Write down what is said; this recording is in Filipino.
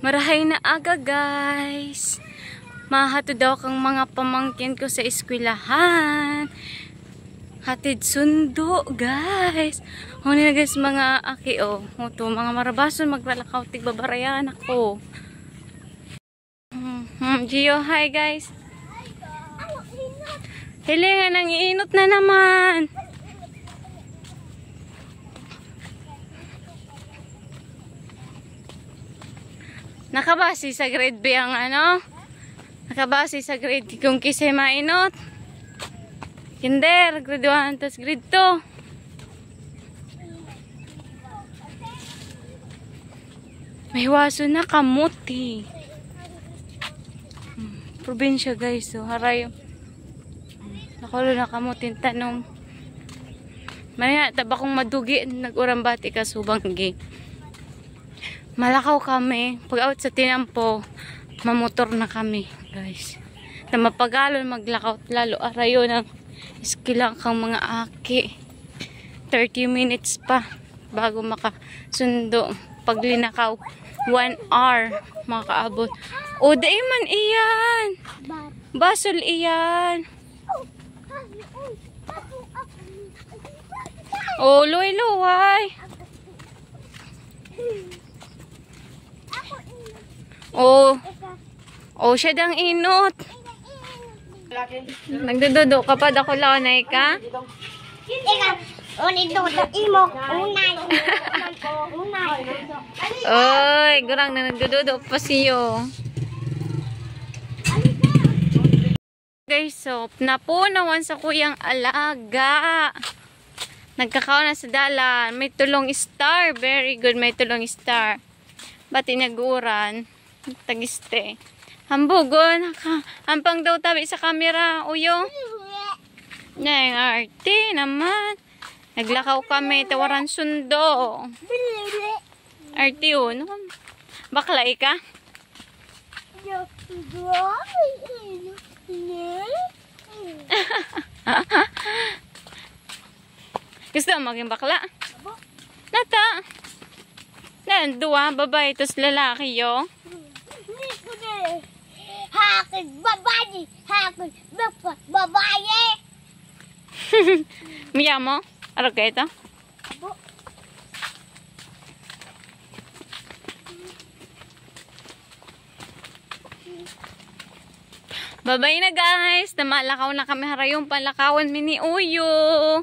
Marahay na aga, guys. Mahatid daw kang mga pamangkin ko sa eskwelahan. Hatid sundo, guys. Huni na guys, mga aki, oh. Ito, mga marabason, maglalakaw, tigbabarayan ako. Gio, hi, guys. Hilingan, nang iinot na naman. Nakabasi sa grade B ang ano? Nakabasi sa grade kung kisay mainot. Kinder, grade 1, tas grade 2. May waso na kamuti. Probinsya guys, so harayo. Nakulo na kamutin tanom. Maya, taba kong madugi, nag-urambati ka subanggi. Malakaw kami. Pag out sa tinampo, mamotor na kami, guys. Na mapagalon, maglakaw lalo. Arayo ng iskilang kang mga aki. 30 minutes pa bago makasundo. Pag linakaw, 1 hour makaabot. O, daiman iyan. Basol iyan. O, luway-luway. Oh, siya dang inot. Nagdududo ka pa, dako launay ka? Oy, gurang na nagdududo pa siyo. Guys, so, napunawan sa kuyang alaga. Nagkakaw na sa dalan. May tulong star. Very good, may tulong star. Bati naguran. Tagiste. Hambugon. Hampang daw tabi sa camera. Uyo. Nang arte naman. Naglakaw kami. Tawaran sundo. Arte yun. Baklay ka? Gusto mo maging bakla? Nata. Dua, babae, tos lalaki, yo. Hakid babae, hakid babae. Miya mo? Ano ka ito? Babay na guys. Namalakaw na kami harayong palakawan mini uyo.